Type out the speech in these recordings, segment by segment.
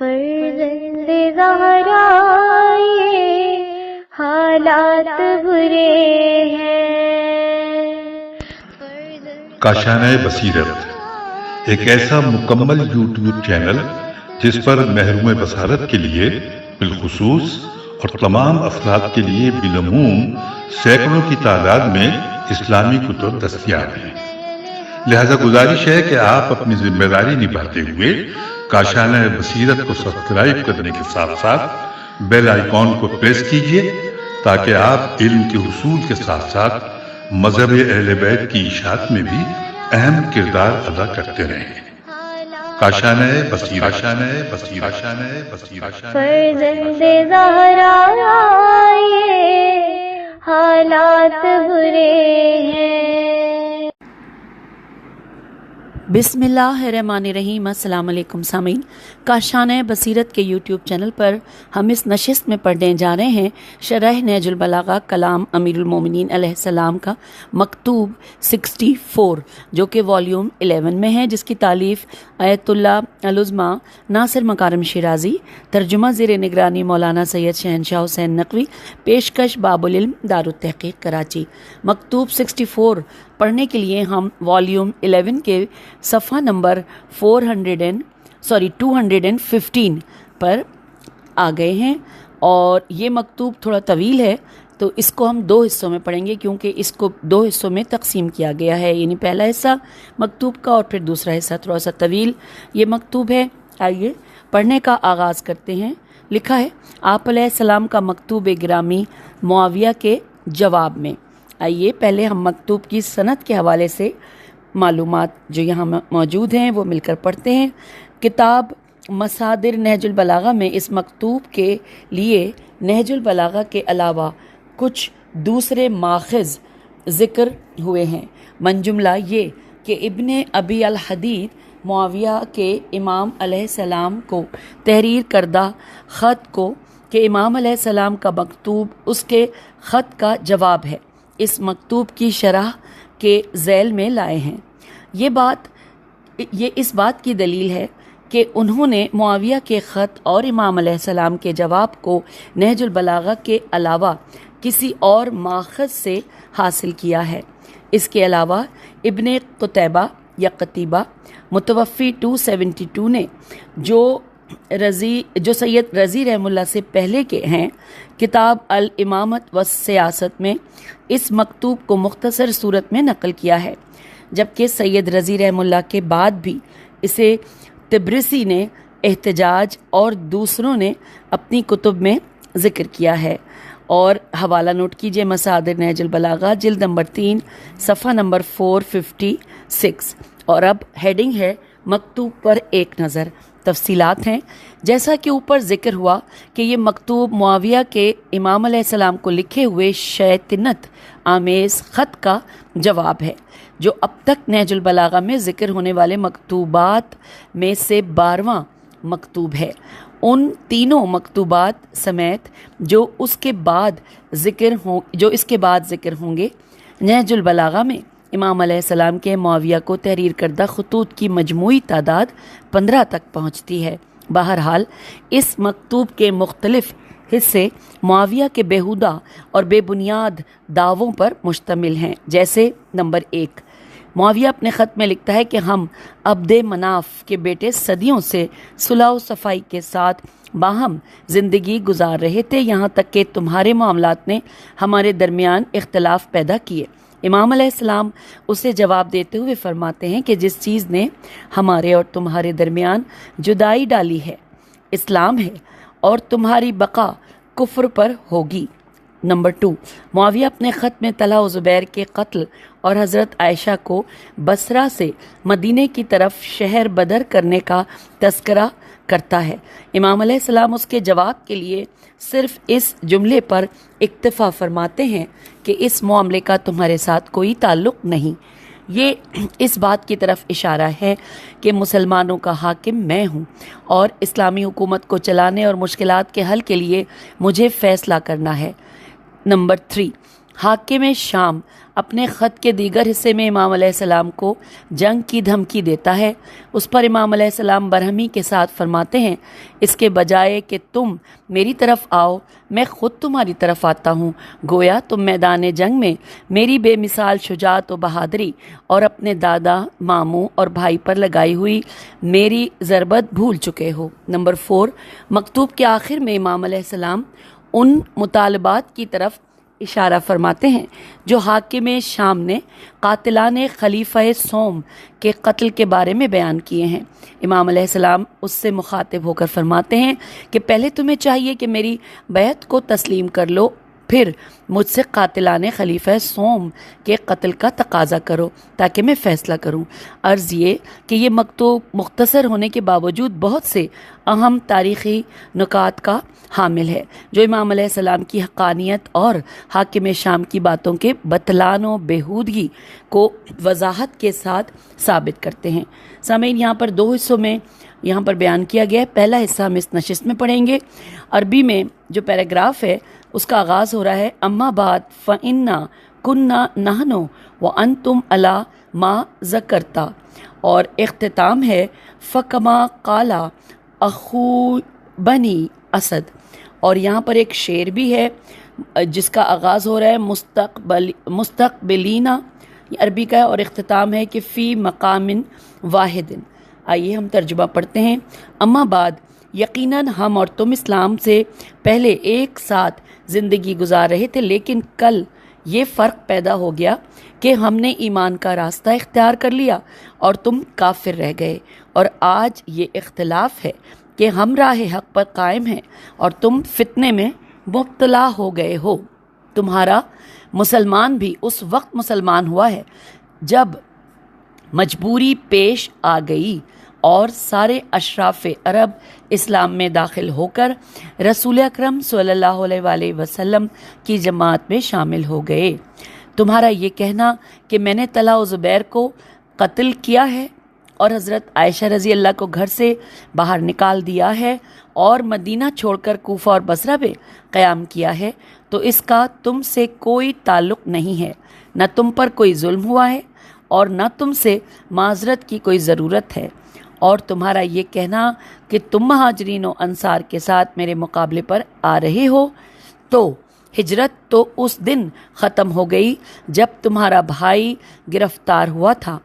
فرزند زہرا یہ حالات برے ہیں۔ کاشانۂ بصیرت ایک ایسا مکمل یوٹیوب چینل جس پر محروم بصارت کے لیے بالخصوص اور تمام افراد کے لیے بالعموم سینکڑوں کی تعداد میں اسلامی کتب دستیاب ہیں۔ لہذا گزارش ہے کہ آپ اپنی ذمہ داری نبھاتے ہوئے کاشانۂ بصیرت کو سبسکرائب کرنے کے ساتھ ساتھ بیل آئیکن کو پریس کیجیے تاکہ آپ علم کے حصول کے ساتھ ساتھ مذہب اہل بیت کی اشاعت میں بھی اہم کردار ادا کرتے رہیں۔ کاشانۂ بصیرت، کاشانۂ بصیرت، کاشانۂ بصیرت۔ فرزند زہرا یہ حالات برے ہیں۔ بسم اللہ الرحمن الرحیم۔ السلام علیکم سامعین، کاشانۂ بصیرت کے یوٹیوب چینل پر ہم اس نشست میں پڑھنے جا رہے ہیں شرح نہج البلاغہ کلام امیر المومنین علیہ السلام کا مکتوب 64 جو کہ والیوم 11 میں ہے، جس کی تالیف آیت اللہ العظمیٰ ناصر مکارم شیرازی، ترجمہ زیر نگرانی مولانا سید شہنشاہ حسین نقوی، پیشکش باب العلم دارالتحقیق کراچی۔ مکتوب 64 پڑھنے کے لیے ہم والیوم 11 کے صفحہ نمبر 215 پر آ گئے ہیں، اور یہ مکتوب تھوڑا طویل ہے تو اس کو ہم 2 حصوں میں پڑھیں گے، کیونکہ اس کو 2 حصوں میں تقسیم کیا گیا ہے، یعنی پہلا حصہ مکتوب کا اور پھر دوسرا حصہ تھوڑا سا طویل یہ مکتوب ہے۔ آئیے پڑھنے کا آغاز کرتے ہیں۔ لکھا ہے آپ علیہ السلام کا مکتوب گرامی معاویہ کے جواب میں۔ آئیے پہلے ہم مکتوب کی سند کے حوالے سے معلومات جو یہاں موجود ہیں وہ مل کر پڑھتے ہیں۔ کتاب مصادر نہج البلاغہ میں اس مکتوب کے لیے نہج البلاغہ کے علاوہ کچھ دوسرے ماخذ ذکر ہوئے ہیں، من جملہ یہ کہ ابن ابی الحدید معاویہ کے امام علیہ السلام کو تحریر کردہ خط کو کہ امام علیہ السلام کا مکتوب اس کے خط کا جواب ہے، اس مکتوب کی شرح کے ذیل میں لائے ہیں۔ یہ اس بات کی دلیل ہے کہ انہوں نے معاویہ کے خط اور امام علیہ السلام کے جواب کو نہج البلاغہ کے علاوہ کسی اور ماخذ سے حاصل کیا ہے۔ اس کے علاوہ ابن قتیبہ یا قتیبہ متوفی 272 نے جو سید رضی رحمہ اللہ سے پہلے کے ہیں، کتاب الامامت و سیاست میں اس مکتوب کو مختصر صورت میں نقل کیا ہے، جبکہ سید رضی رحمہ اللہ کے بعد بھی اسے طبرسی نے احتجاج اور دوسروں نے اپنی کتب میں ذکر کیا ہے۔ اور حوالہ نوٹ کیجئے مصادر نہج البلاغہ جلد نمبر 3 صفحہ نمبر 456۔ اور اب ہیڈنگ ہے مکتوب پر ایک نظر۔ تفصیلات ہیں جیسا کہ اوپر ذکر ہوا کہ یہ مکتوب معاویہ کے امام علیہ السلام کو لکھے ہوئے شیطنت آمیز خط کا جواب ہے، جو اب تک نہج البلاغہ میں ذکر ہونے والے مکتوبات میں سے 12واں مکتوب ہے۔ ان تینوں مکتوبات سمیت جو اس کے بعد ذکر ہوں گے، نہج البلاغہ میں امام علیہ السلام کے معاویہ کو تحریر کردہ خطوط کی مجموعی تعداد 15 تک پہنچتی ہے۔ بہرحال اس مکتوب کے مختلف حصے معاویہ کے بیہودہ اور بے بنیاد دعووں پر مشتمل ہیں، جیسے نمبر 1، معاویہ اپنے خط میں لکھتا ہے کہ ہم عبد مناف کے بیٹے صدیوں سے صلح و صفائی کے ساتھ باہم زندگی گزار رہے تھے، یہاں تک کہ تمہارے معاملات نے ہمارے درمیان اختلاف پیدا کیے۔ امام علیہ السلام اسے جواب دیتے ہوئے فرماتے ہیں کہ جس چیز نے ہمارے اور تمہارے درمیان جدائی ڈالی ہے اسلام ہے، اور تمہاری بقا کفر پر ہوگی۔ نمبر 2، معاویہ اپنے خط میں طلحہ و زبیر کے قتل اور حضرت عائشہ کو بصرہ سے مدینے کی طرف شہر بدر کرنے کا تذکرہ کرتا ہے۔ امام علیہ السلام اس کے جواب کے لیے صرف اس جملے پر اکتفا فرماتے ہیں کہ اس معاملے کا تمہارے ساتھ کوئی تعلق نہیں۔ یہ اس بات کی طرف اشارہ ہے کہ مسلمانوں کا حاکم میں ہوں اور اسلامی حکومت کو چلانے اور مشکلات کے حل کے لیے مجھے فیصلہ کرنا ہے۔ نمبر 3، حاکم شام اپنے خط کے دیگر حصے میں امام علیہ السلام کو جنگ کی دھمکی دیتا ہے۔ اس پر امام علیہ السلام برہمی کے ساتھ فرماتے ہیں، اس کے بجائے کہ تم میری طرف آؤ میں خود تمہاری طرف آتا ہوں، گویا تم میدان جنگ میں میری بے مثال شجاعت و بہادری اور اپنے دادا، ماموں اور بھائی پر لگائی ہوئی میری ضربت بھول چکے ہو۔ نمبر 4، مکتوب کے آخر میں امام علیہ السلام ان مطالبات کی طرف اشارہ فرماتے ہیں جو حاکم شام نے قاتلان خلیفہ سوم کے قتل کے بارے میں بیان کیے ہیں۔ امام علیہ السلام اس سے مخاطب ہو کر فرماتے ہیں کہ پہلے تمہیں چاہیے کہ میری بیعت کو تسلیم کر لو، پھر مجھ سے قاتلان خلیفہ سوم کے قتل کا تقاضا کرو تاکہ میں فیصلہ کروں۔ عرض یہ کہ یہ مکتوب مختصر ہونے کے باوجود بہت سے اہم تاریخی نکات کا حامل ہے جو امام علیہ السلام کی حقانیت اور حاکم شام کی باتوں کے بطلان و بےہودگی کو وضاحت کے ساتھ ثابت کرتے ہیں۔ سامعین، یہاں پر 2 حصوں میں یہاں پر بیان کیا گیا ہے۔ پہلا حصہ ہم اس نشست میں پڑھیں گے۔ عربی میں جو پیراگراف ہے اس کا آغاز ہو رہا ہے، اما بعد فإنا كنا نحن وانتم علی ما ذکرتا، اور اختتام ہے فکما قال اخو بنی اسد۔ اور یہاں پر ایک شعر بھی ہے جس کا آغاز ہو رہا ہے مستقبلینا، عربی کا ہے، اور اختتام ہے کہ فی مقام واحد۔ آئیے ہم ترجمہ پڑھتے ہیں۔ اما بعد، یقیناً ہم اور تم اسلام سے پہلے ایک ساتھ زندگی گزار رہے تھے، لیکن کل یہ فرق پیدا ہو گیا کہ ہم نے ایمان کا راستہ اختیار کر لیا اور تم کافر رہ گئے، اور آج یہ اختلاف ہے کہ ہم راہ حق پر قائم ہیں اور تم فتنے میں مبتلا ہو گئے ہو۔ تمہارا مسلمان بھی اس وقت مسلمان ہوا ہے جب مجبوری پیش آ گئی اور سارے اشراف عرب اسلام میں داخل ہو کر رسول اکرم صلی اللہ علیہ وآلہ وسلم کی جماعت میں شامل ہو گئے۔ تمہارا یہ کہنا کہ میں نے طلحہ و زبیر کو قتل کیا ہے اور حضرت عائشہ رضی اللہ کو گھر سے باہر نکال دیا ہے اور مدینہ چھوڑ کر کوفہ اور بصرہ میں قیام کیا ہے، تو اس کا تم سے کوئی تعلق نہیں ہے، نہ تم پر کوئی ظلم ہوا ہے اور نہ تم سے معذرت کی کوئی ضرورت ہے۔ اور تمہارا یہ کہنا کہ تم مہاجرین و انصار کے ساتھ میرے مقابلے پر آ رہے ہو، تو ہجرت تو اس دن ختم ہو گئی جب تمہارا بھائی گرفتار ہوا تھا،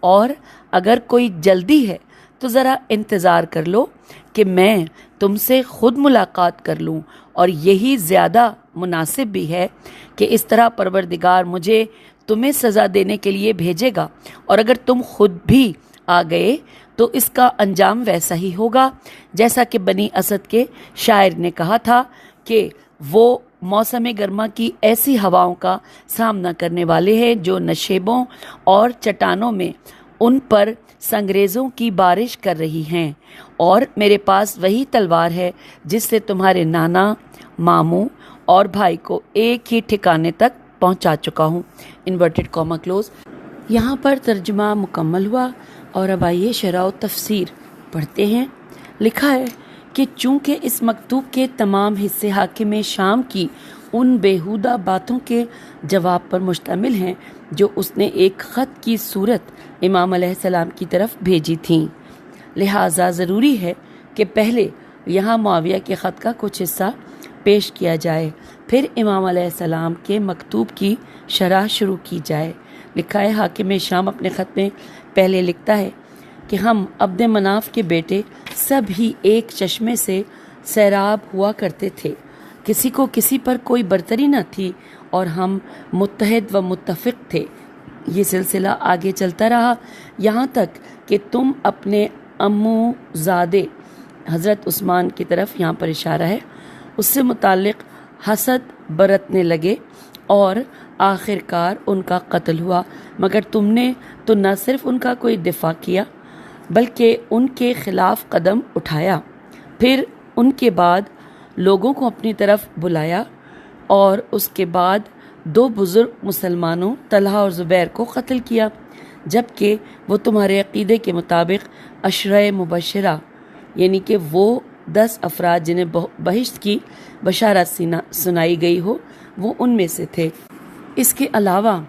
اور اگر کوئی جلدی ہے تو ذرا انتظار کر لو کہ میں تم سے خود ملاقات کر لوں، اور یہی زیادہ مناسب بھی ہے کہ اس طرح پروردگار مجھے تمہیں سزا دینے کے لیے بھیجے گا، اور اگر تم خود بھی آ گئے تو اس کا انجام ویسا ہی ہوگا جیسا کہ بنی اسد کے شاعر نے کہا تھا کہ وہ موسم گرما کی ایسی ہواؤں کا سامنا کرنے والے ہیں جو نشیبوں اور چٹانوں میں ان پر سنگریزوں کی بارش کر رہی ہیں، اور میرے پاس وہی تلوار ہے جس سے تمہارے نانا، ماموں اور بھائی کو ایک ہی ٹھکانے تک پہنچا چکا ہوں۔ Inverted comma close. یہاں پر ترجمہ مکمل ہوا، اور اب آئیے شرح و تفسیر پڑھتے ہیں۔ لکھا ہے کہ چونکہ اس مکتوب کے تمام حصے حاکم شام کی ان بیہودہ باتوں کے جواب پر مشتمل ہیں جو اس نے ایک خط کی صورت امام علیہ السلام کی طرف بھیجی تھیں، لہٰذا ضروری ہے کہ پہلے یہاں معاویہ کے خط کا کچھ حصہ پیش کیا جائے، پھر امام علیہ السلام کے مکتوب کی شرح شروع کی جائے۔ لکھا ہے حاکم شام اپنے خط میں پہلے لکھتا ہے کہ ہم عبد مناف کے بیٹے سب ہی ایک چشمے سے سیراب ہوا کرتے تھے، کسی کو کسی پر کوئی برتری نہ تھی اور ہم متحد و متفق تھے۔ یہ سلسلہ آگے چلتا رہا یہاں تک کہ تم اپنے امو زادے حضرت عثمان کی طرف، یہاں پر اشارہ ہے، اس سے متعلق حسد برتنے لگے اور آخر کار ان کا قتل ہوا، مگر تم نے تو نہ صرف ان کا کوئی دفاع کیا بلکہ ان کے خلاف قدم اٹھایا، پھر ان کے بعد لوگوں کو اپنی طرف بلایا، اور اس کے بعد 2 بزرگ مسلمانوں طلحہ اور زبیر کو قتل کیا، جبکہ وہ تمہارے عقیدے کے مطابق عشرہ مبشرہ یعنی کہ وہ 10 افراد جنہیں بہشت کی بشارت سنائی گئی ہو وہ ان میں سے تھے۔ اس کے علاوہ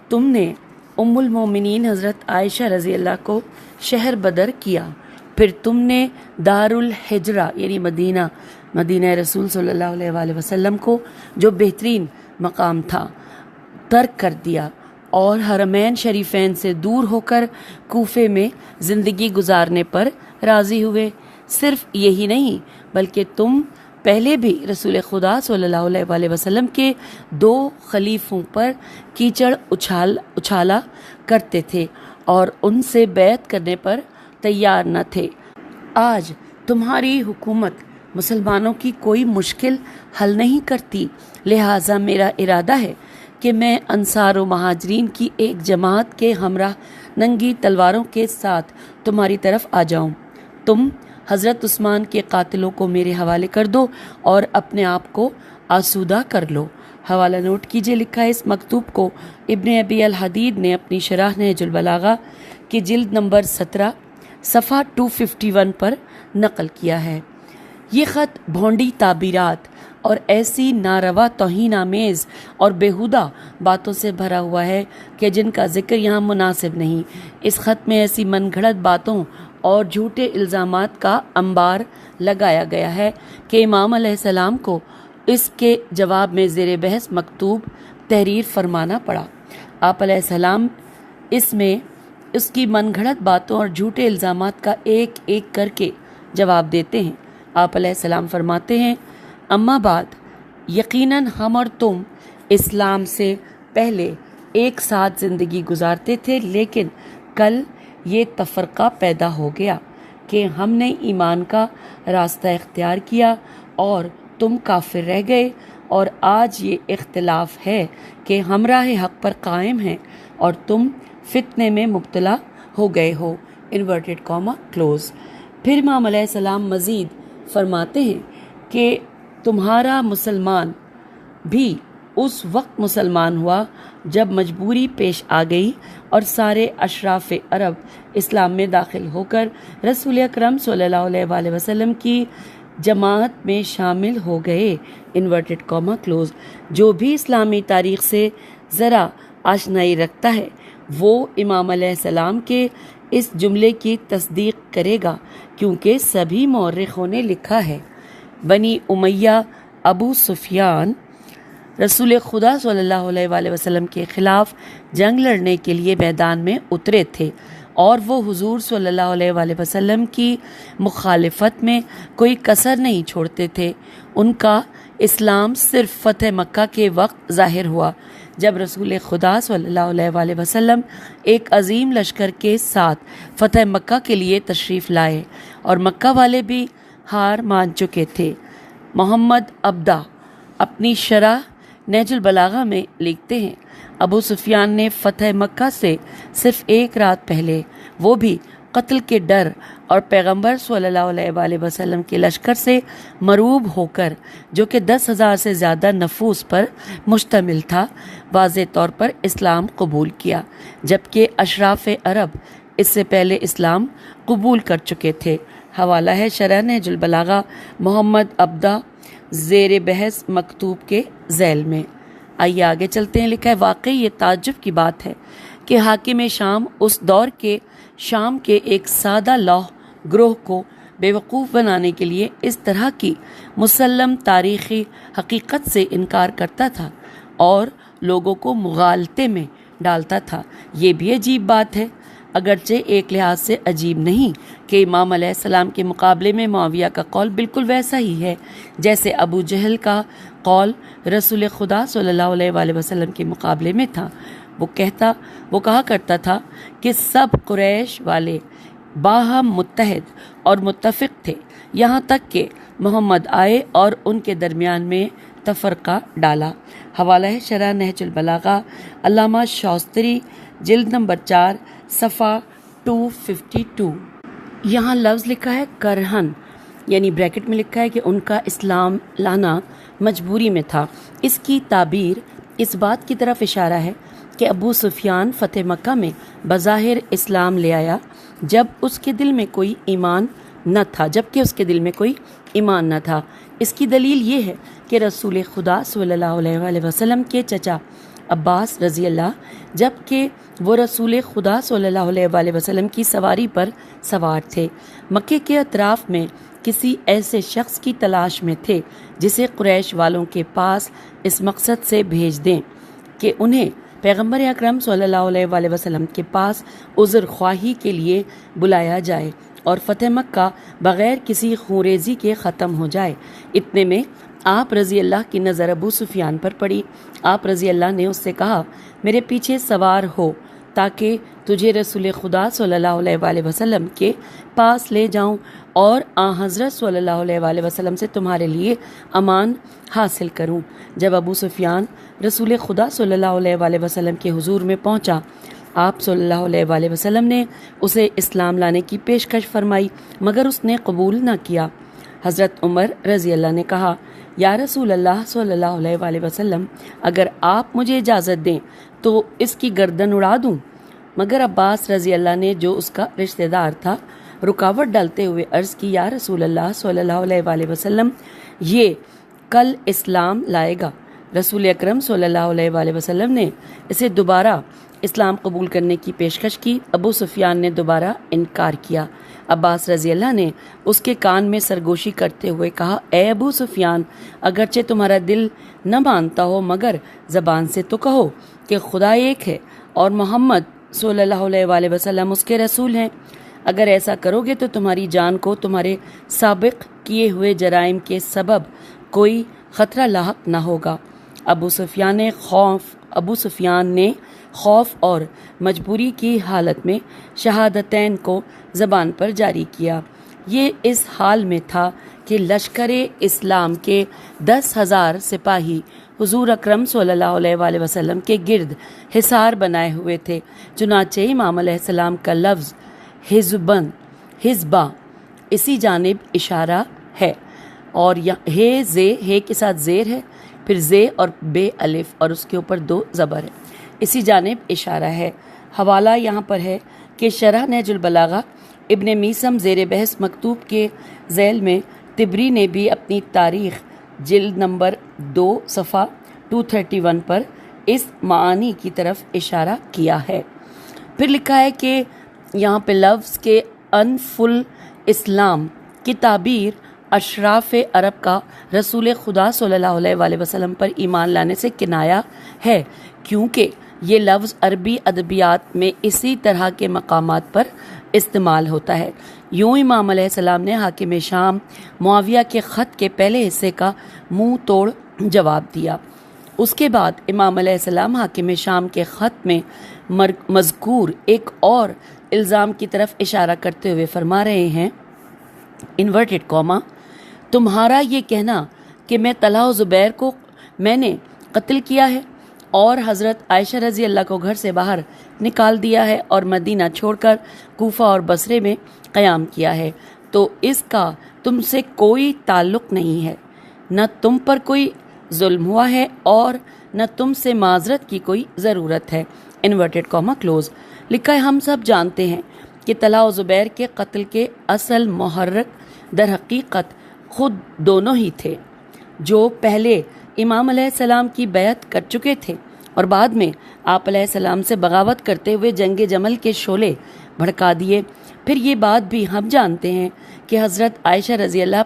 تم نے ام المومنین حضرت عائشہ رضی اللہ کو شہر بدر کیا، پھر تم نے دار الحجرہ یعنی مدینہ رسول صلی اللہ علیہ وآلہ وسلم کو جو بہترین مقام تھا ترک کر دیا اور حرمین شریفین سے دور ہو کر کوفے میں زندگی گزارنے پر راضی ہوئے۔ صرف یہی نہیں بلکہ تم پہلے بھی رسول خدا صلی اللہ علیہ وآلہ وسلم کے 2 خلیفوں پر کیچڑ اچھالا کرتے تھے اور ان سے بیعت کرنے پر تیار نہ تھے۔ آج تمہاری حکومت مسلمانوں کی کوئی مشکل حل نہیں کرتی، لہٰذا میرا ارادہ ہے کہ میں انصار و مہاجرین کی ایک جماعت کے ہمراہ ننگی تلواروں کے ساتھ تمہاری طرف آ جاؤں۔ تم حضرت عثمان کے قاتلوں کو میرے حوالے کر دو اور اپنے آپ کو آسودہ کر لو۔ حوالہ نوٹ کیجیے، لکھا ہے اس مکتوب کو ابن ابی الحدید نے اپنی شرح نہج البلاغہ کی جلد نمبر 17 صفحہ 251 پر نقل کیا ہے۔ یہ خط بھونڈی تعبیرات اور ایسی ناروا توہین آمیز اور بیہودہ باتوں سے بھرا ہوا ہے کہ جن کا ذکر یہاں مناسب نہیں۔ اس خط میں ایسی من گھڑت باتوں اور جھوٹے الزامات کا انبار لگایا گیا ہے کہ امام علیہ السلام کو اس کے جواب میں زیر بحث مکتوب تحریر فرمانا پڑا۔ آپ علیہ السلام اس میں اس کی من گھڑت باتوں اور جھوٹے الزامات کا ایک ایک کر کے جواب دیتے ہیں۔ آپ علیہ السلام فرماتے ہیں، اما بعد، یقیناً ہم اور تم اسلام سے پہلے ایک ساتھ زندگی گزارتے تھے، لیکن کل یہ تفرقہ پیدا ہو گیا کہ ہم نے ایمان کا راستہ اختیار کیا اور تم کافر رہ گئے، اور آج یہ اختلاف ہے کہ ہم راہ حق پر قائم ہیں اور تم فتنے میں مبتلا ہو گئے ہو۔ Inverted comma close. پھر امام علیہ السلام مزید فرماتے ہیں کہ تمہارا مسلمان بھی اس وقت مسلمان ہوا جب مجبوری پیش آ گئی اور سارے اشراف عرب اسلام میں داخل ہو کر رسول اکرم صلی اللہ علیہ وآلہ وسلم کی جماعت میں شامل ہو گئے۔ Inverted comma close. جو بھی اسلامی تاریخ سے ذرا آشنائی رکھتا ہے وہ امام علیہ السلام کے اس جملے کی تصدیق کرے گا، کیونکہ سبھی مورخوں نے لکھا ہے بنی امیہ ابو سفیان رسول خدا صلی اللہ علیہ وآلہ وسلم کے خلاف جنگ لڑنے کے لیے میدان میں اترے تھے اور وہ حضور صلی اللہ علیہ وآلہ وسلم کی مخالفت میں کوئی کسر نہیں چھوڑتے تھے۔ ان کا اسلام صرف فتح مکہ کے وقت ظاہر ہوا جب رسول خدا صلی اللہ علیہ وآلہ وسلم ایک عظیم لشکر کے ساتھ فتح مکہ کے لیے تشریف لائے اور مکہ والے بھی ہار مان چکے تھے۔ محمد عبدہ اپنی شرح نہج البلاغہ میں لکھتے ہیں، ابو سفیان نے فتح مکہ سے صرف ایک رات پہلے، وہ بھی قتل کے ڈر اور پیغمبر صلی اللہ علیہ وآلہ وسلم کے لشکر سے مروب ہو کر، جو کہ 10,000 سے زیادہ نفوس پر مشتمل تھا، واضح طور پر اسلام قبول کیا، جبکہ اشراف عرب اس سے پہلے اسلام قبول کر چکے تھے۔ حوالہ ہے شرح نہج البلاغہ محمد عبدہ زیر بحث مکتوب کے ذیل میں۔ آئیے آگے چلتے ہیں۔ لکھا ہے، واقعی یہ تعجب کی بات ہے کہ حاکم شام اس دور کے شام کے ایک سادہ لوح گروہ کو بیوقوف بنانے کے لیے اس طرح کی مسلم تاریخی حقیقت سے انکار کرتا تھا اور لوگوں کو مغالطے میں ڈالتا تھا۔ یہ بھی عجیب بات ہے، اگرچہ ایک لحاظ سے عجیب نہیں کہ امام علیہ السلام کے مقابلے میں معاویہ کا قول بالکل ویسا ہی ہے جیسے ابو جہل کا قول رسول خدا صلی اللہ علیہ وآلہ وسلم کے مقابلے میں تھا۔ وہ کہا کرتا تھا کہ سب قریش والے باہم متحد اور متفق تھے، یہاں تک کہ محمد آئے اور ان کے درمیان میں تفرقہ ڈالا۔ حوالہ ہے شرح نہج البلاغہ علامہ شاستری جلد نمبر 4 صفحہ 252۔ یہاں لفظ لکھا ہے کرہن، یعنی بریکٹ میں لکھا ہے کہ ان کا اسلام لانا مجبوری میں تھا۔ اس کی تعبیر اس بات کی طرف اشارہ ہے کہ ابو سفیان فتح مکہ میں بظاہر اسلام لے آیا جب اس کے دل میں کوئی ایمان نہ تھا، اس کی دلیل یہ ہے کہ رسول خدا صلی اللہ علیہ وآلہ وسلم کے چچا عباس رضی اللہ، جبکہ وہ رسول خدا صلی اللہ علیہ وآلہ وسلم کی سواری پر سوار تھے، مکے کے اطراف میں کسی ایسے شخص کی تلاش میں تھے جسے قریش والوں کے پاس اس مقصد سے بھیج دیں کہ انہیں پیغمبر اکرم صلی اللہ علیہ وآلہ وسلم کے پاس عذر خواہی کے لیے بلایا جائے اور فتح مکہ بغیر کسی خوریزی کے ختم ہو جائے۔ اتنے میں آپ رضی اللہ کی نظر ابو سفیان پر پڑی۔ آپ رضی اللہ نے اس سے کہا، میرے پیچھے سوار ہو تاکہ تجھے رسول خدا صلی اللہ علیہ وآلہ وسلم کے پاس لے جاؤں اور حضرت صلی اللہ علیہ وآلہ وسلم سے تمہارے لیے امان حاصل کروں۔ جب ابو سفیان رسول خدا صلی اللہ علیہ وآلہ وسلم کے حضور میں پہنچا، آپ صلی اللہ علیہ وآلہ وسلم نے اسے اسلام لانے کی پیشکش فرمائی، مگر اس نے قبول نہ کیا۔ حضرت عمر رضی اللہ نے کہا، یا رسول اللہ صلی اللہ علیہ وآلہ وسلم، اگر آپ مجھے اجازت دیں تو اس کی گردن اڑا دوں، مگر عباس رضی اللہ نے جو اس کا رشتہ دار تھا رکاوٹ ڈالتے ہوئے عرض کی، یا رسول اللہ صلی اللہ علیہ وآلہ وسلم، یہ کل اسلام لائے گا۔ رسول اکرم صلی اللہ علیہ وآلہ وسلم نے اسے دوبارہ اسلام قبول کرنے کی پیشکش کی۔ ابو سفیان نے دوبارہ انکار کیا۔ عباس رضی اللہ نے اس کے کان میں سرگوشی کرتے ہوئے کہا، اے ابو سفیان، اگرچہ تمہارا دل نہ مانتا ہو مگر زبان سے تو کہو کہ خدا ایک ہے اور محمد صلی اللہ علیہ وآلہ وسلم اس کے رسول ہیں۔ اگر ایسا کرو گے تو تمہاری جان کو تمہارے سابق کیے ہوئے جرائم کے سبب کوئی خطرہ لاحق نہ ہوگا۔ ابو سفیان نے خوف اور مجبوری کی حالت میں شہادتین کو زبان پر جاری کیا۔ یہ اس حال میں تھا کہ لشکر اسلام کے 10,000 سپاہی حضور اکرم صلی اللہ علیہ وآلہ وسلم کے گرد حصار بنائے ہوئے تھے۔ چنانچہ امام علیہ السلام کا لفظ حزبہ اسی جانب اشارہ ہے، اور ہے کے ساتھ زیر ہے، پھر زے اور بے الف اور اس کے اوپر 2 زبر ہے، اسی جانب اشارہ ہے۔ حوالہ یہاں پر ہے کہ شرح نہج البلاغہ ابن میسم زیر بحث مکتوب کے ذیل میں طبری نے بھی اپنی تاریخ جلد نمبر 2 صفحہ 231 پر اس معانی کی طرف اشارہ کیا ہے۔ پھر لکھا ہے کہ یہاں پہ لفظ کے انف الاسلام کی تعبیر اشراف عرب کا رسول خدا صلی اللہ علیہ وآلہ وسلم پر ایمان لانے سے کنایا ہے، کیونکہ یہ لفظ عربی ادبیات میں اسی طرح کے مقامات پر استعمال ہوتا ہے۔ یوں امام علیہ السلام نے حاکم شام معاویہ کے خط کے پہلے حصے کا منہ توڑ جواب دیا۔ اس کے بعد امام علیہ السلام حاکم شام کے خط میں مذکور ایک اور الزام کی طرف اشارہ کرتے ہوئے فرما رہے ہیں، انورٹڈ کاما، تمہارا یہ کہنا کہ میں طلحہ و زبیر کو میں نے قتل کیا ہے اور حضرت عائشہ رضی اللہ کو گھر سے باہر نکال دیا ہے اور مدینہ چھوڑ کر کوفہ اور بصرے میں قیام کیا ہے، تو اس کا تم سے کوئی تعلق نہیں ہے، نہ تم پر کوئی ظلم ہوا ہے اور نہ تم سے معذرت کی کوئی ضرورت ہے، انورٹڈ کاما کلوز۔ لکھا ہے، ہم سب جانتے ہیں کہ طلحہ و زبیر کے قتل کے اصل محرک در حقیقت خود دونوں ہی تھے، جو پہلے امام علیہ السلام کی بیعت کر چکے تھے اور بعد میں آپ علیہ السلام سے بغاوت کرتے ہوئے جنگ جمل کے شعلے بھڑکا دیے۔ پھر یہ بات بھی ہم جانتے ہیں کہ حضرت عائشہ رضی اللہ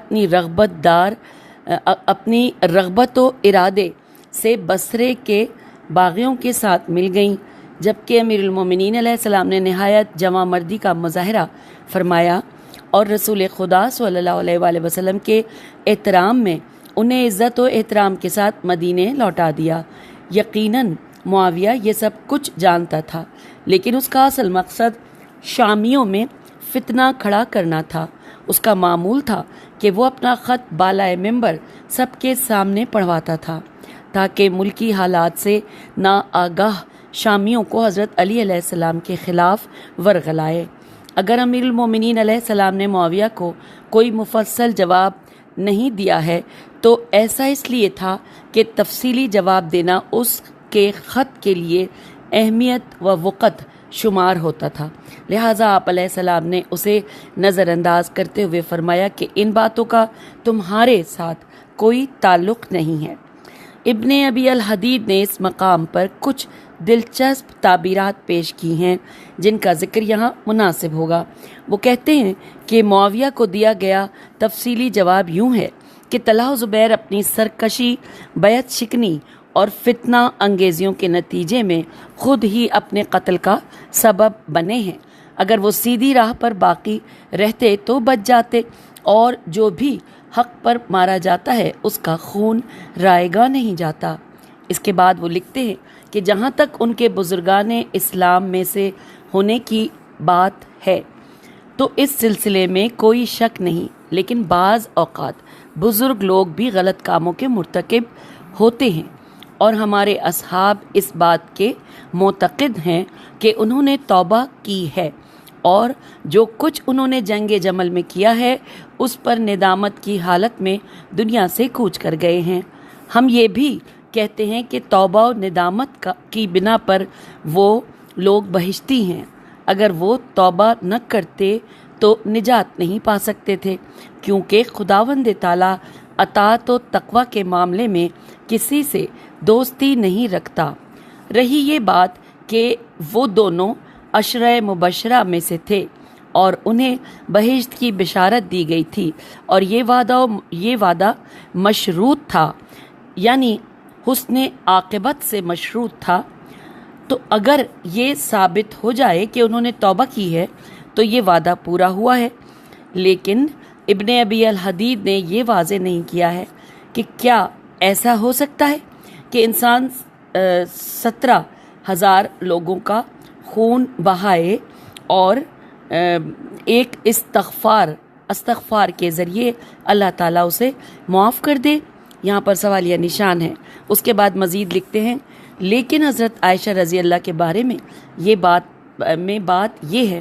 اپنی رغبت و ارادے سے بصرے کے باغیوں کے ساتھ مل گئیں، جبکہ امیر المومنین علیہ السلام نے نہایت جواں مردی کا مظاہرہ فرمایا اور رسول خدا صلی اللہ علیہ وآلہ وسلم کے احترام میں انہیں عزت و احترام کے ساتھ مدینے لوٹا دیا۔ یقیناً معاویہ یہ سب کچھ جانتا تھا، لیکن اس کا اصل مقصد شامیوں میں فتنہ کھڑا کرنا تھا۔ اس کا معمول تھا کہ وہ اپنا خط بالائے ممبر سب کے سامنے پڑھواتا تھا تاکہ ملکی حالات سے ناآگاہ شامیوں کو حضرت علی علیہ السلام کے خلاف ورغلائے۔ اگر امیر المومنین علیہ السلام نے معاویہ کو کوئی مفصل جواب نہیں دیا ہے تو ایسا اس لیے تھا کہ تفصیلی جواب دینا اس کے خط کے لیے اہمیت و وقت شمار ہوتا تھا، لہٰذا آپ علیہ السلام نے اسے نظر انداز کرتے ہوئے فرمایا کہ ان باتوں کا تمہارے ساتھ کوئی تعلق نہیں ہے۔ ابن ابی الحدید نے اس مقام پر کچھ دلچسپ تعبیرات پیش کی ہیں جن کا ذکر یہاں مناسب ہوگا۔ وہ کہتے ہیں کہ معاویہ کو دیا گیا تفصیلی جواب یوں ہے کہ طلحہ و زبیر اپنی سرکشی، بیعت شکنی اور فتنہ انگیزیوں کے نتیجے میں خود ہی اپنے قتل کا سبب بنے ہیں۔ اگر وہ سیدھی راہ پر باقی رہتے تو بچ جاتے، اور جو بھی حق پر مارا جاتا ہے اس کا خون رائے گاہ نہیں جاتا۔ اس کے بعد وہ لکھتے ہیں کہ جہاں تک ان کے بزرگان اسلام میں سے ہونے کی بات ہے تو اس سلسلے میں کوئی شک نہیں، لیکن بعض اوقات بزرگ لوگ بھی غلط کاموں کے مرتکب ہوتے ہیں، اور ہمارے اصحاب اس بات کے معتقد ہیں کہ انہوں نے توبہ کی ہے، اور جو کچھ انہوں نے جنگ جمل میں کیا ہے اس پر ندامت کی حالت میں دنیا سے کوچ کر گئے ہیں۔ ہم یہ بھی کہتے ہیں کہ توبہ و ندامت کی بنا پر وہ لوگ بہشتی ہیں۔ اگر وہ توبہ نہ کرتے تو نجات نہیں پا سکتے تھے، کیونکہ خداوند تعالیٰ اطاعت و تقوی کے معاملے میں کسی سے دوستی نہیں رکھتا۔ رہی یہ بات کہ وہ دونوں عشرہ مبشرہ میں سے تھے اور انہیں بہشت کی بشارت دی گئی تھی، اور یہ وعدہ مشروط تھا، یعنی حسن عاقبت سے مشروط تھا۔ تو اگر یہ ثابت ہو جائے کہ انہوں نے توبہ کی ہے تو یہ وعدہ پورا ہوا ہے، لیکن ابن ابی الحدید نے یہ واضح نہیں کیا ہے کہ کیا ایسا ہو سکتا ہے کہ انسان 17,000 لوگوں کا خون بہائے اور ایک استغفار کے ذریعے اللہ تعالیٰ اسے معاف کر دے۔ یہاں پر سوالیہ نشان ہے۔ اس کے بعد مزید لکھتے ہیں، لیکن حضرت عائشہ رضی اللہ کے بارے میں بات یہ ہے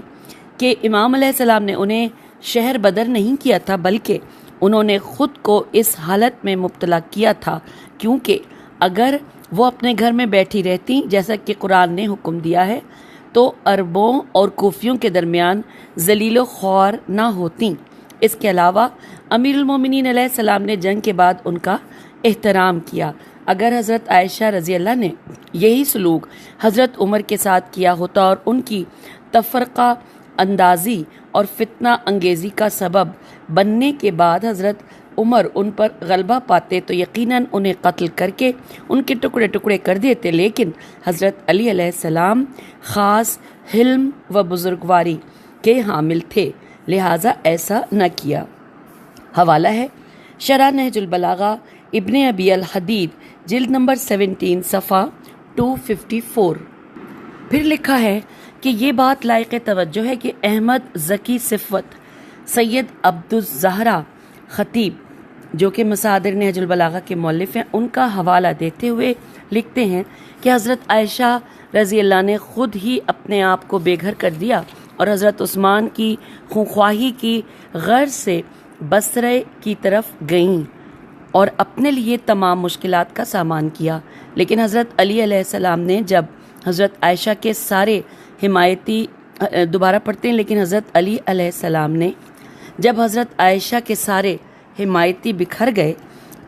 کہ امام علیہ السلام نے انہیں شہر بدر نہیں کیا تھا، بلکہ انہوں نے خود کو اس حالت میں مبتلا کیا تھا، کیونکہ اگر وہ اپنے گھر میں بیٹھی رہتی جیسا کہ قرآن نے حکم دیا ہے تو عربوں اور کوفیوں کے درمیان ذلیل و خوار نہ ہوتیں۔ اس کے علاوہ امیر المومنین علیہ السلام نے جنگ کے بعد ان کا احترام کیا۔ اگر حضرت عائشہ رضی اللہ نے یہی سلوک حضرت عمر کے ساتھ کیا ہوتا اور ان کی تفرقہ اندازی اور فتنہ انگیزی کا سبب بننے کے بعد حضرت عمر ان پر غلبہ پاتے تو یقیناً انہیں قتل کر کے ان کے ٹکڑے ٹکڑے کر دیتے، لیکن حضرت علی علیہ السلام خاص حلم و بزرگواری کے حامل تھے، لہٰذا ایسا نہ کیا۔ حوالہ ہے شرح نہج البلاغہ ابن ابی الحدید جلد نمبر 17 صفحہ 254۔ پھر لکھا ہے کہ یہ بات لائق توجہ ہے کہ احمد ذکی صفوت سید عبدالزہرا خطیب جو کہ مصادر نہج البلاغہ کے مؤلف ہیں، ان کا حوالہ دیتے ہوئے لکھتے ہیں کہ حضرت عائشہ رضی اللہ نے خود ہی اپنے آپ کو بے گھر کر دیا اور حضرت عثمان کی خونخواہی کی غرض سے بصرے کی طرف گئیں اور اپنے لیے تمام مشکلات کا سامان کیا، لیکن حضرت علی علیہ السلام نے جب حضرت عائشہ کے سارے حمایتی لیکن حضرت علی علیہ السلام نے جب حضرت عائشہ کے سارے حمایتی بکھر گئے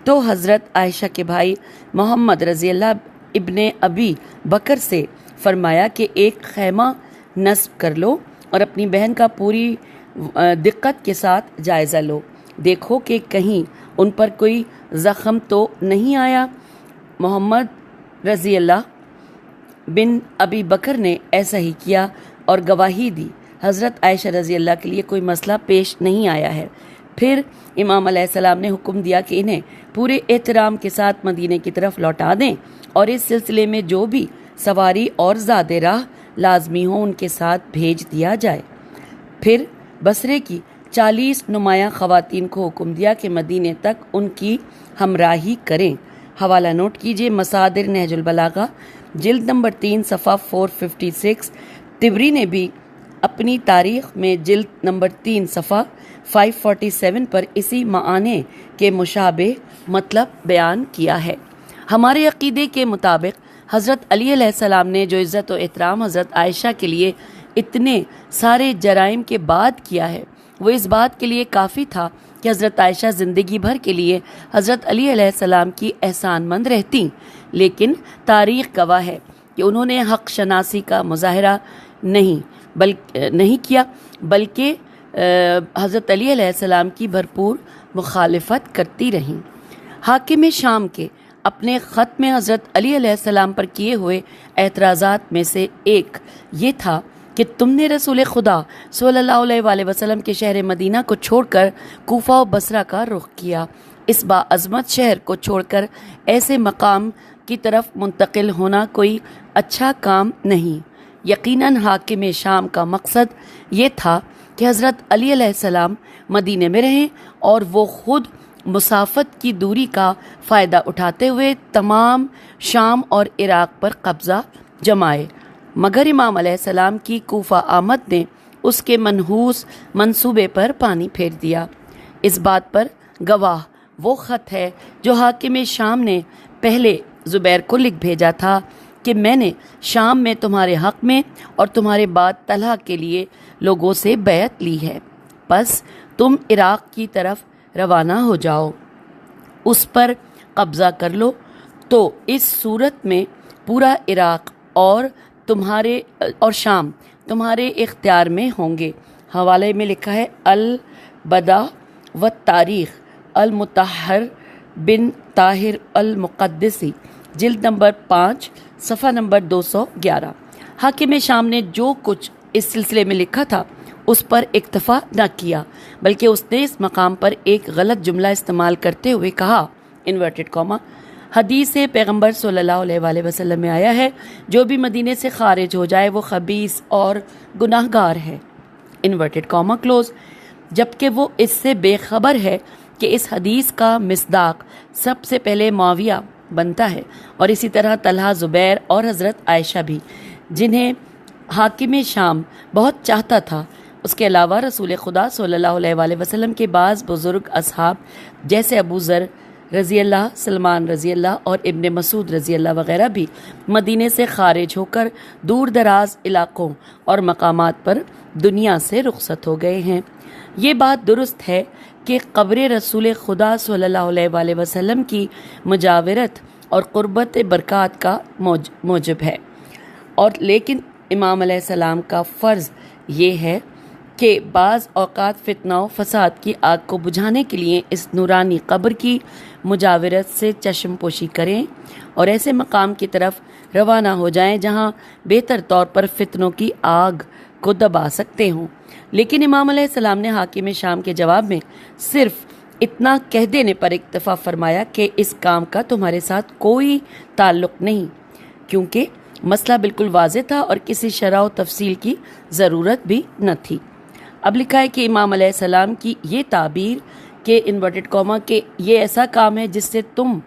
تو حضرت عائشہ کے بھائی محمد رضی اللہ ابن ابی بکر سے فرمایا کہ ایک خیمہ نصب کر لو اور اپنی بہن کا پوری دقت کے ساتھ جائزہ لو، دیکھو کہ کہیں ان پر کوئی زخم تو نہیں آیا۔ محمد رضی اللہ بن ابی بکر نے ایسا ہی کیا اور گواہی دی، حضرت عائشہ رضی اللہ کے لیے کوئی مسئلہ پیش نہیں آیا ہے۔ پھر امام علیہ السلام نے حکم دیا کہ انہیں پورے احترام کے ساتھ مدینے کی طرف لوٹا دیں اور اس سلسلے میں جو بھی سواری اور زاد راہ لازمی ہوں ان کے ساتھ بھیج دیا جائے۔ پھر بصرے کی 40 نمایاں خواتین کو حکم دیا کہ مدینے تک ان کی ہمراہی کریں۔ حوالہ نوٹ کیجیے مصادر نہج البلاغہ جلد نمبر 3 صفحہ 456۔ طبری نے بھی اپنی تاریخ میں جلد نمبر 3 صفحہ 547 پر اسی معنی کے مشابہ مطلب بیان کیا ہے۔ ہمارے عقیدے کے مطابق حضرت علی علیہ السلام نے جو عزت و احترام حضرت عائشہ کے لیے اتنے سارے جرائم کے بعد کیا ہے وہ اس بات کے لیے کافی تھا کہ حضرت عائشہ زندگی بھر کے لیے حضرت علی علیہ السلام کی احسان مند رہتیں، لیکن تاریخ گواہ ہے کہ انہوں نے حق شناسی کا مظاہرہ نہیں کیا، بلکہ حضرت علی علیہ السلام کی بھرپور مخالفت کرتی رہیں۔ حاکم شام کے اپنے خط میں حضرت علی علیہ السلام پر کیے ہوئے اعتراضات میں سے ایک یہ تھا کہ تم نے رسول خدا صلی اللہ علیہ وآلہ وسلم کے شہر مدینہ کو چھوڑ کر کوفہ و بصرہ کا رخ کیا۔ اس باعظمت شہر کو چھوڑ کر ایسے مقام کی طرف منتقل ہونا کوئی اچھا کام نہیں۔ یقیناً حاکم شام کا مقصد یہ تھا کہ حضرت علی علیہ السلام مدینے میں رہیں اور وہ خود مسافت کی دوری کا فائدہ اٹھاتے ہوئے تمام شام اور عراق پر قبضہ جمائے، مگر امام علیہ السلام کی کوفہ آمد نے اس کے منحوس منصوبے پر پانی پھیر دیا۔ اس بات پر گواہ وہ خط ہے جو حاکم شام نے پہلے زبیر کو لکھ بھیجا تھا کہ میں نے شام میں تمہارے حق میں اور تمہارے بعد طلحہ کے لیے لوگوں سے بیعت لی ہے، پس تم عراق کی طرف روانہ ہو جاؤ، اس پر قبضہ کر لو، تو اس صورت میں پورا عراق اور شام تمہارے اختیار میں ہوں گے۔ حوالے میں لکھا ہے البدا و تاریخ المطہر بن طاہر المقدسی، جلد نمبر 5 صفحہ نمبر 211۔ حاکم شام نے جو کچھ اس سلسلے میں لکھا تھا اس پر اکتفا نہ کیا، بلکہ اس نے اس مقام پر ایک غلط جملہ استعمال کرتے ہوئے کہا انورٹڈ کاما حدیث پیغمبر صلی اللہ علیہ وآلہ وسلم میں آیا ہے، جو بھی مدینے سے خارج ہو جائے وہ خبیث اور گناہ گار ہے، انورٹڈ کاما کلوز، جبکہ وہ اس سے بے خبر ہے کہ اس حدیث کا مصداق سب سے پہلے معاویہ بنتا ہے، اور اسی طرح طلحہ، زبیر اور حضرت عائشہ بھی، جنہیں حاکم شام بہت چاہتا تھا۔ اس کے علاوہ رسول خدا صلی اللہ علیہ وآلہ وسلم کے بعض بزرگ اصحاب جیسے ابو ذر رضی اللہ، سلمان رضی اللہ اور ابن مسعود رضی اللہ وغیرہ بھی مدینے سے خارج ہو کر دور دراز علاقوں اور مقامات پر دنیا سے رخصت ہو گئے ہیں۔ یہ بات درست ہے کہ قبر رسول خدا صلی اللہ علیہ وآلہ وسلم کی مجاورت اور قربت برکات کا موجب ہے، اور لیکن امام علیہ السلام کا فرض یہ ہے کہ بعض اوقات فتنہ و فساد کی آگ کو بجھانے کے لیے اس نورانی قبر کی مجاورت سے چشم پوشی کریں اور ایسے مقام کی طرف روانہ ہو جائیں جہاں بہتر طور پر فتنوں کی آگ کو دبا سکتے ہوں۔ لیکن امام علیہ السلام نے حاکم شام کے جواب میں صرف اتنا کہہ دینے پر اکتفا فرمایا کہ اس کام کا تمہارے ساتھ کوئی تعلق نہیں، کیونکہ مسئلہ بالکل واضح تھا اور کسی شرح و تفصیل کی ضرورت بھی نہ تھی۔ اب لکھا ہے کہ امام علیہ السلام کی یہ تعبیر کہ انورٹڈ کاما کہ یہ ایسا کام ہے جس سے تم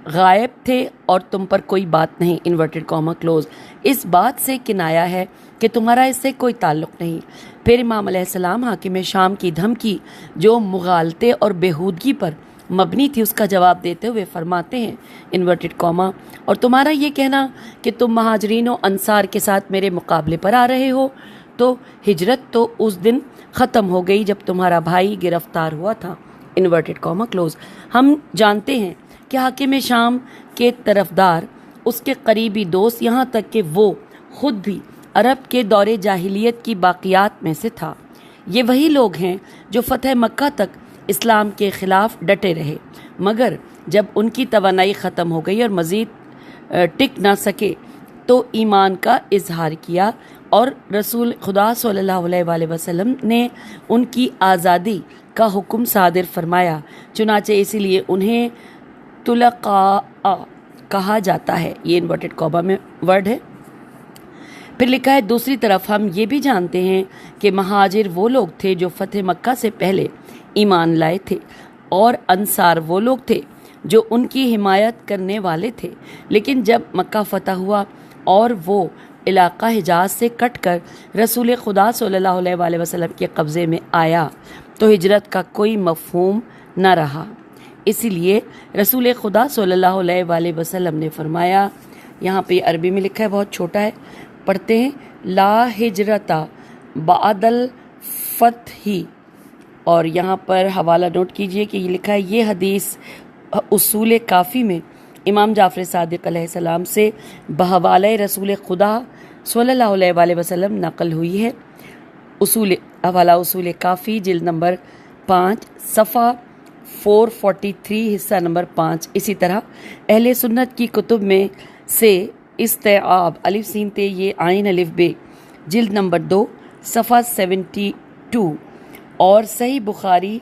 غائب تھے اور تم پر کوئی بات نہیں، انورٹڈ کاما کلوز، اس بات سے کنایا ہے کہ تمہارا اس سے کوئی تعلق نہیں۔ پھر امام علیہ السلام حاکم شام کی دھمکی جو مغالطے اور بےہودگی پر مبنی تھی اس کا جواب دیتے ہوئے فرماتے ہیں انورٹڈ کاما، اور تمہارا یہ کہنا کہ تم مہاجرین و انصار کے ساتھ میرے مقابلے پر آ رہے ہو، تو ہجرت تو اس دن ختم ہو گئی جب تمہارا بھائی گرفتار ہوا تھا، انورٹڈ کاما کلوز۔ ہم جانتے ہیں کہ حاکم شام کے طرفدار، اس کے قریبی دوست، یہاں تک کہ وہ خود بھی عرب کے دور جاہلیت کی باقیات میں سے تھا۔ یہ وہی لوگ ہیں جو فتح مکہ تک اسلام کے خلاف ڈٹے رہے، مگر جب ان کی توانائی ختم ہو گئی اور مزید ٹک نہ سکے تو ایمان کا اظہار کیا، اور رسول خدا صلی اللہ علیہ وآلہ وسلم نے ان کی آزادی کا حکم صادر فرمایا، چنانچہ اسی لیے انہیں طلقاء کہا جاتا ہے۔ یہ انورٹڈ کاما میں ورڈ ہے۔ پھر لکھا ہے دوسری طرف ہم یہ بھی جانتے ہیں کہ مہاجر وہ لوگ تھے جو فتح مکہ سے پہلے ایمان لائے تھے، اور انصار وہ لوگ تھے جو ان کی حمایت کرنے والے تھے، لیکن جب مکہ فتح ہوا اور وہ علاقہ حجاز سے کٹ کر رسول خدا صلی اللہ علیہ وآلہ وسلم کے قبضے میں آیا تو ہجرت کا کوئی مفہوم نہ رہا۔ اسی لیے رسول خدا صلی اللہ علیہ وآلہ وسلم نے فرمایا، یہاں پہ عربی میں لکھا ہے، بہت چھوٹا ہے، پڑھتے ہیں، لا ہجرت بعد الفتح اور یہاں پر حوالہ نوٹ کیجئے کہ یہ لکھا ہے یہ حدیث اصول کافی میں امام جعفر صادق علیہ السلام سے بحوالہ رسول خدا صلی اللہ علیہ وآلہ وسلم نقل ہوئی ہے۔ حوالہ اصول کافی جلد نمبر 5 صفحہ 443 حصہ نمبر 5۔ اسی طرح اہل سنت کی کتب میں سے استیعاب الف سین تے یہ عین الف بے جلد نمبر 2 صفحہ 72 اور صحیح بخاری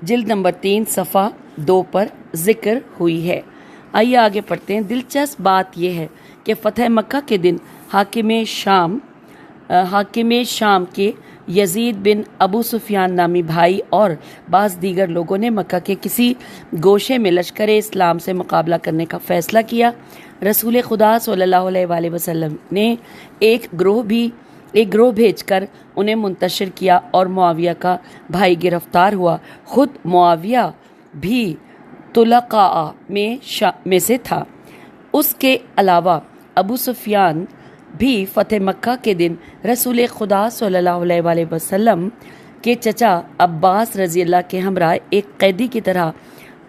جلد نمبر 3 صفحہ 2 پر ذکر ہوئی ہے۔ آئیے آگے پڑھتے ہیں۔ دلچسپ بات یہ ہے کہ فتح مکہ کے دن حاکم شام کے یزید بن ابو سفیان نامی بھائی اور بعض دیگر لوگوں نے مکہ کے کسی گوشے میں لشکر اسلام سے مقابلہ کرنے کا فیصلہ کیا۔ رسول خدا صلی اللہ علیہ وآلہ وسلم نے ایک گروہ بھیج کر انہیں منتشر کیا اور معاویہ کا بھائی گرفتار ہوا۔ خود معاویہ بھی طلقاء میں سے تھا۔ اس کے علاوہ ابو سفیان بھی فتح مکہ کے دن رسول خدا صلی اللہ علیہ وآلہ وسلم کے چچا عباس رضی اللہ کے ہمراہ ایک قیدی کی طرح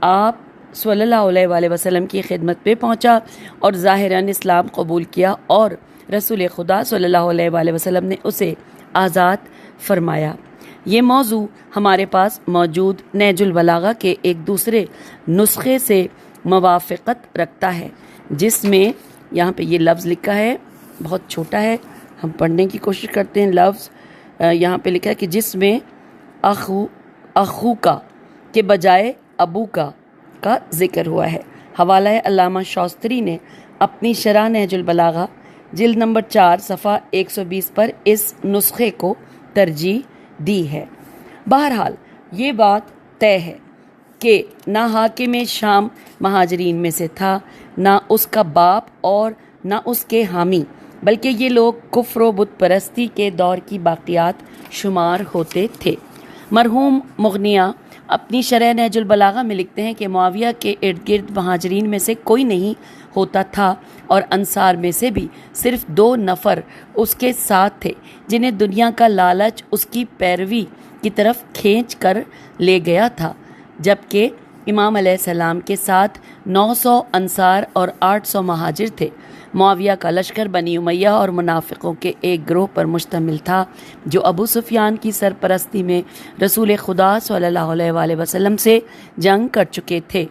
آپ صلی اللہ علیہ وآلہ وسلم کی خدمت پہ پہنچا اور ظاہراً اسلام قبول کیا اور رسول خدا صلی اللہ علیہ وآلہ وسلم نے اسے آزاد فرمایا۔ یہ موضوع ہمارے پاس موجود نہج البلاغہ کے ایک دوسرے نسخے سے موافقت رکھتا ہے جس میں یہاں پہ یہ لفظ لکھا ہے، بہت چھوٹا ہے، ہم پڑھنے کی کوشش کرتے ہیں۔ لفظ یہاں پہ لکھا ہے کہ جس میں اخو کا کے بجائے ابو کا ذکر ہوا ہے۔ حوالہ علامہ شاستری نے اپنی شرح نہج البلاغہ جلد نمبر 4 صفحہ 120 پر اس نسخے کو ترجیح دی ہے۔ بہرحال یہ بات طے ہے کہ نہ حاکم شام مہاجرین میں سے تھا، نہ اس کا باپ اور نہ اس کے حامی، بلکہ یہ لوگ کفر و بت پرستی کے دور کی باقیات شمار ہوتے تھے۔ مرحوم مغنیہ اپنی شرح نہج البلاغہ میں لکھتے ہیں کہ معاویہ کے ارد گرد مہاجرین میں سے کوئی نہیں ہوتا تھا اور انصار میں سے بھی صرف 2 نفر اس کے ساتھ تھے جنہیں دنیا کا لالچ اس کی پیروی کی طرف کھینچ کر لے گیا تھا، جبکہ امام علیہ السلام کے ساتھ 900 انصار اور 800 مہاجر تھے۔ معاویہ کا لشکر بنی امیہ اور منافقوں کے ایک گروہ پر مشتمل تھا جو ابو سفیان کی سرپرستی میں رسول خدا صلی اللہ علیہ وآلہ وسلم سے جنگ کر چکے تھے،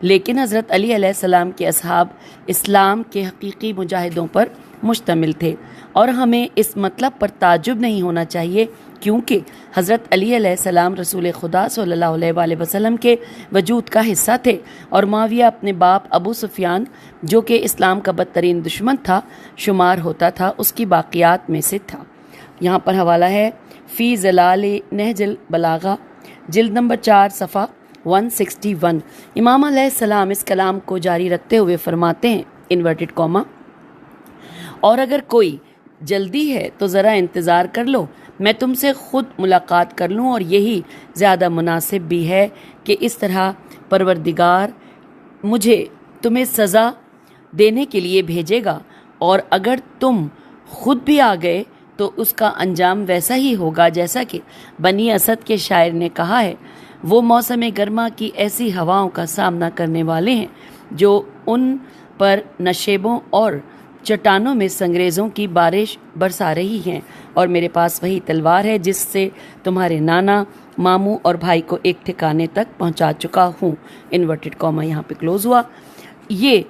لیکن حضرت علی علیہ السلام کے اصحاب اسلام کے حقیقی مجاہدوں پر مشتمل تھے، اور ہمیں اس مطلب پر تعجب نہیں ہونا چاہیے کیونکہ حضرت علی علیہ السلام رسول خدا صلی اللہ علیہ وآلہ وسلم کے وجود کا حصہ تھے، اور معاویہ اپنے باپ ابو سفیان جو کہ اسلام کا بدترین دشمن تھا شمار ہوتا تھا، اس کی باقیات میں سے تھا۔ یہاں پر حوالہ ہے فی ظلال نہج البلاغہ جلد نمبر 4 صفحہ 161۔ امام علیہ السلام اس کلام کو جاری رکھتے ہوئے فرماتے ہیں انورٹڈ کاما، اور اگر کوئی جلدی ہے تو ذرا انتظار کر لو، میں تم سے خود ملاقات کر لوں، اور یہی زیادہ مناسب بھی ہے کہ اس طرح پروردگار مجھے تمہیں سزا دینے کے لیے بھیجے گا، اور اگر تم خود بھی آ گئے تو اس کا انجام ویسا ہی ہوگا جیسا کہ بنی اسد کے شاعر نے کہا ہے، وہ موسم گرما کی ایسی ہواؤں کا سامنا کرنے والے ہیں جو ان پر نشیبوں اور چٹانوں میں سنگریزوں کی بارش برسا رہی ہیں، اور میرے پاس وہی تلوار ہے جس سے تمہارے نانا، ماموں اور بھائی کو ایک ٹھکانے تک پہنچا چکا ہوں۔ انورٹڈ کاما یہاں پہ کلوز ہوا۔ یہ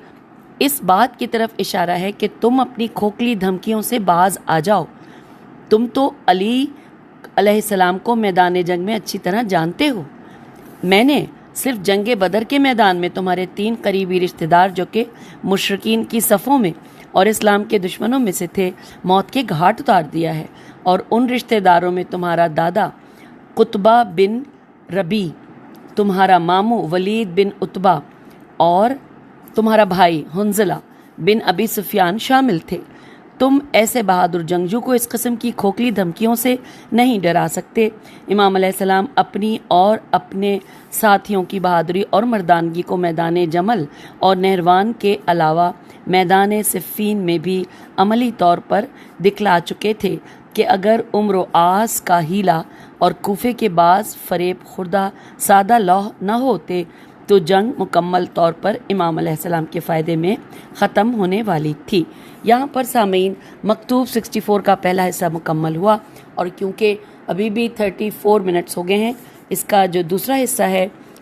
اس بات کی طرف اشارہ ہے کہ تم اپنی کھوکھلی دھمکیوں سے باز آ جاؤ۔ تم تو علی علیہ السلام کو میدان جنگ میں اچھی طرح جانتے ہو۔ میں نے صرف جنگ بدر کے میدان میں تمہارے 3 قریبی رشتہ دار جو کہ مشرکین کی صفوں میں اور اسلام کے دشمنوں میں سے تھے موت کے گھاٹ اتار دیا ہے، اور ان رشتہ داروں میں تمہارا دادا قطبہ بن ربی، تمہارا ماموں ولید بن عتبہ اور تمہارا بھائی حنظلہ بن ابی سفیان شامل تھے۔ تم ایسے بہادر جنگجو کو اس قسم کی کھوکھلی دھمکیوں سے نہیں ڈرا سکتے۔ امام علیہ السلام اپنی اور اپنے ساتھیوں کی بہادری اور مردانگی کو میدان جمل اور نہروان کے علاوہ میدان صفین میں بھی عملی طور پر دکھلا چکے تھے کہ اگر عمر و آس کا ہیلا اور کوفے کے بعض فریب خوردہ سادہ لوح نہ ہوتے تو جنگ مکمل طور پر امام علیہ السلام کے فائدے میں ختم ہونے والی تھی۔ یہاں پر سامعین مکتوب 64 کا پہلا حصہ مکمل ہوا، اور کیونکہ ابھی بھی 34 منٹس ہو گئے ہیں، اس کا جو دوسرا حصہ ہے